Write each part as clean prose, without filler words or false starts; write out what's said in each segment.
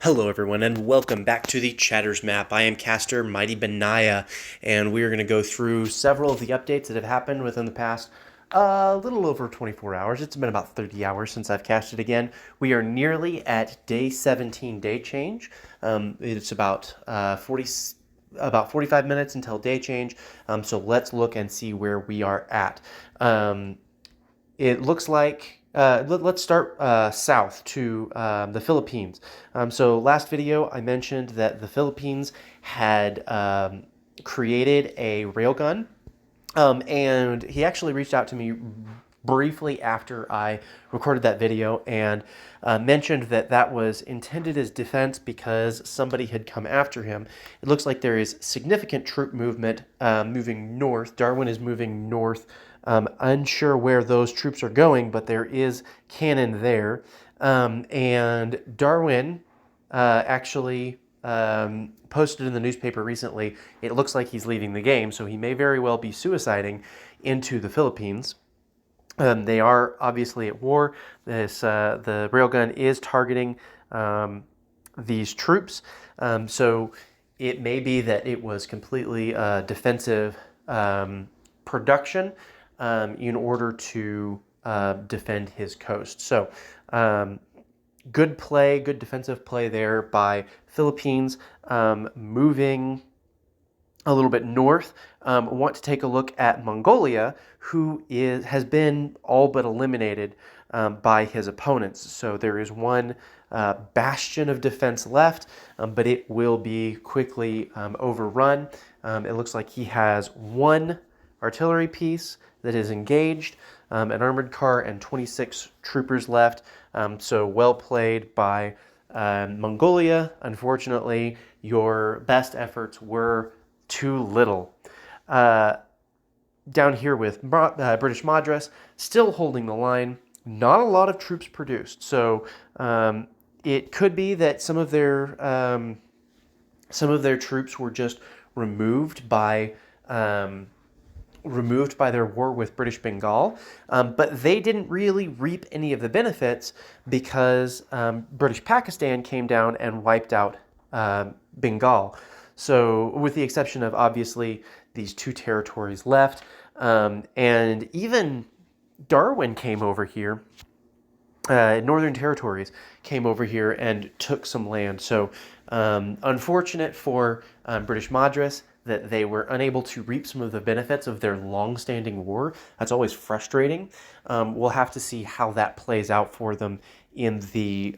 Hello everyone and welcome back to the Chatters Map. I am caster Mighty Benaya, and we are going to go through several of the updates that have happened within the past little over 24 hours. It's been about 30 hours since I've casted again. We are nearly at day 17 day change. It's about 45 minutes until day change, so let's look and see where we are at. It looks like let's start south to the Philippines. So last video I mentioned that the Philippines had created a railgun, and he actually reached out to me briefly after I recorded that video and mentioned that that was intended as defense because somebody had come after him. It looks like there is significant troop movement moving north. Darwin is moving north. Unsure where those troops are going, but there is cannon there. And Darwin actually posted in the newspaper recently, it looks like he's leaving the game, so he may very well be suiciding into the Philippines. They are obviously at war. The railgun is targeting these troops, so it may be that it was completely defensive production in order to defend his coast. So good play, good defensive play there by Philippines. Moving a little bit north, want to take a look at Mongolia, who has been all but eliminated by his opponents. So there is one bastion of defense left, but it will be quickly overrun. It looks like he has one artillery piece that is engaged, an armored car, and 26 troopers left. So well played by Mongolia. Unfortunately, your best efforts were too little. Down here with British Madras, still holding the line. Not a lot of troops produced. So it could be that some of their troops were just removed by their war with British Bengal, but they didn't really reap any of the benefits because British Pakistan came down and wiped out Bengal. So with the exception of obviously these two territories left, and even Darwin came over here, Northern Territories came over here and took some land. So unfortunate for British Madras that they were unable to reap some of the benefits of their long-standing war. That's always frustrating. We'll have to see how that plays out for them in the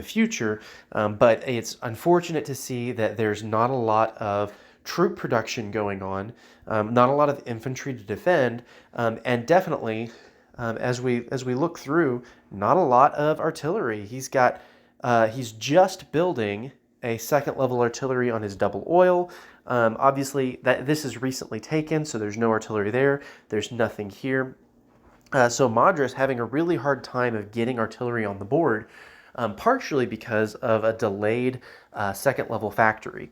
future, but it's unfortunate to see that there's not a lot of troop production going on, not a lot of infantry to defend, and definitely as we look through, not a lot of artillery. He's just building a second level artillery on his double oil. Obviously, this is recently taken, so there's no artillery there. There's nothing here. So Madras having a really hard time of getting artillery on the board, partially because of a delayed second level factory.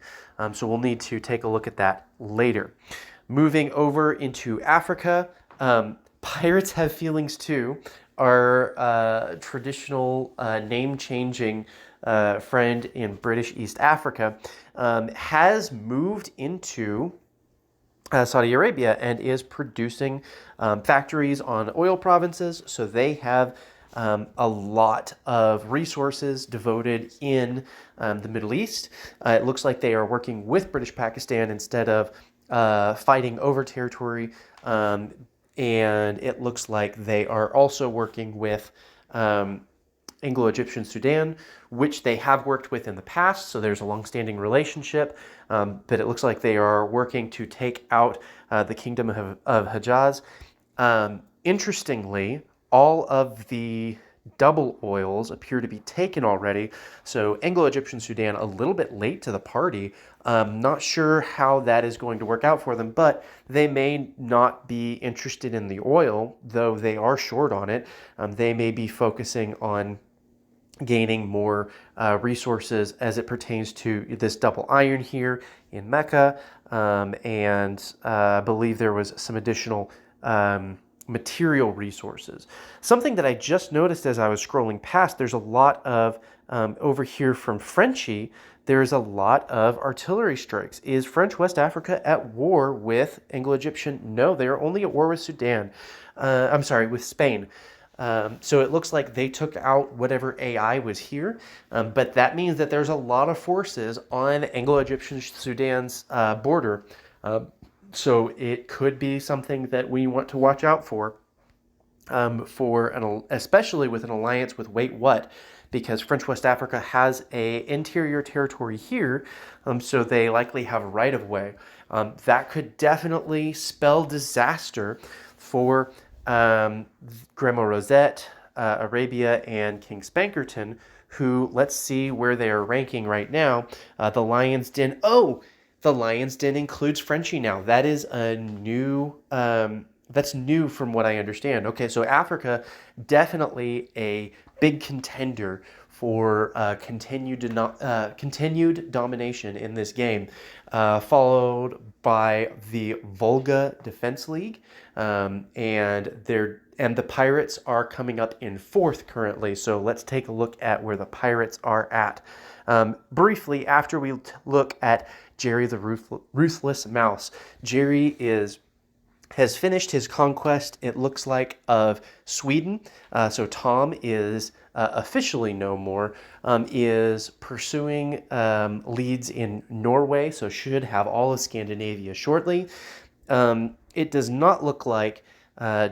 So we'll need to take a look at that later. Moving over into Africa, pirates have feelings too. Our traditional name-changing friend in British East Africa has moved into Saudi Arabia and is producing factories on oil provinces. So they have a lot of resources devoted in the Middle East. It looks like they are working with British Pakistan instead of fighting over territory. And it looks like they are also working with Anglo-Egyptian Sudan, which they have worked with in the past, so there's a long-standing relationship, but it looks like they are working to take out the Kingdom of Hejaz. Interestingly, all of the double oils appear to be taken already, so Anglo-Egyptian Sudan a little bit late to the party. Not sure how that is going to work out for them, but they may not be interested in the oil, though they are short on it. They may be focusing on gaining more resources as it pertains to this double iron here in Mecca, and I believe there was some additional material resources. Something that I just noticed as I was scrolling past, there's a lot of over here from Frenchie, there's a lot of artillery strikes. Is French West Africa at war with Anglo-Egyptian? No, they are only at war with Sudan. I'm sorry, with Spain. So it looks like they took out whatever AI was here, but that means that there's a lot of forces on Anglo-Egyptian Sudan's border. So it could be something that we want to watch out for, especially with an alliance with Wait What, because French West Africa has a interior territory here, so they likely have right of way. That could definitely spell disaster for Grandma Rosette, Arabia, and King Spankerton, who, let's see where they are ranking right now. The Lion's Den. Oh, the Lion's Den includes Frenchie now. That is a new. That's new from what I understand. Okay, so Africa, definitely a big contender for continued domination in this game, followed by the Volga Defense League, and the Pirates are coming up in fourth currently. So let's take a look at where the Pirates are at. Briefly, after we look at Jerry the Ruthless Mouse, Jerry has finished his conquest, it looks like, of Sweden. So Tom is officially no more, is pursuing leads in Norway, so should have all of Scandinavia shortly. It does not look like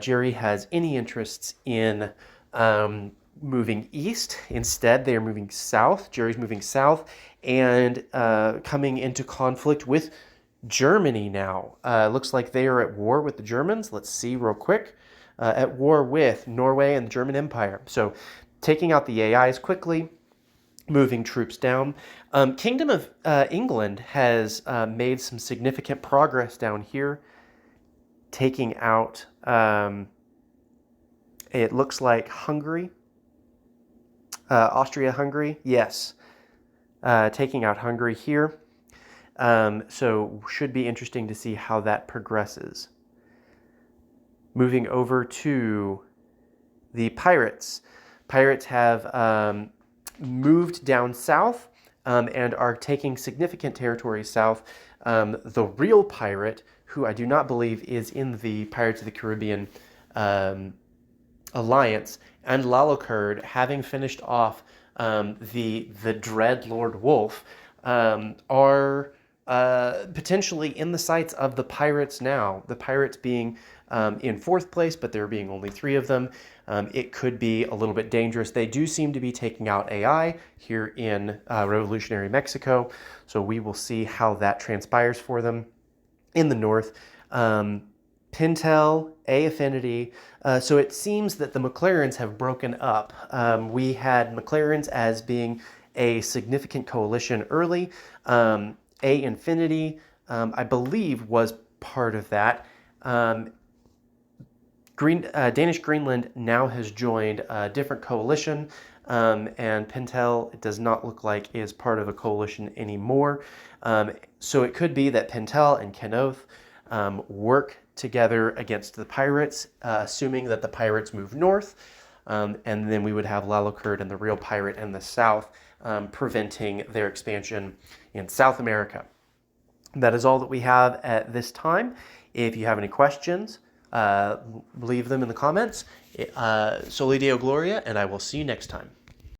Jerry has any interests in moving east. Instead, they are moving south. Jerry's moving south and coming into conflict with Germany now. Looks like they are at war with the Germans. Let's see real quick. At war with Norway and the German Empire. So taking out the AIs quickly, moving troops down. Kingdom of England has made some significant progress down here, taking out, it looks like Hungary. Austria-Hungary, yes. Taking out Hungary here. So should be interesting to see how that progresses. Moving over to the Pirates. Pirates have moved down south and are taking significant territory south. The real pirate, who I do not believe is in the Pirates of the Caribbean alliance, and Lalokurd, having finished off the Dread Lord Wolf, are potentially in the sights of the Pirates now. The Pirates being in fourth place, but there being only 3 of them. It could be a little bit dangerous. They do seem to be taking out AI here in revolutionary Mexico, so we will see how that transpires for them. In the north, Pintel, A Affinity. So it seems that the McLarens have broken up. We had McLarens as being a significant coalition early. A Infinity, I believe, was part of that. Danish Greenland now has joined a different coalition, and Pintel, it does not look like, is part of a coalition anymore. So it could be that Pintel and Kenoth work together against the Pirates, assuming that the Pirates move north, and then we would have Lalokurd and the real pirate in the south, preventing their expansion in South America. That is all that we have at this time. If you have any questions, leave them in the comments. Soli Deo Gloria, and I will see you next time.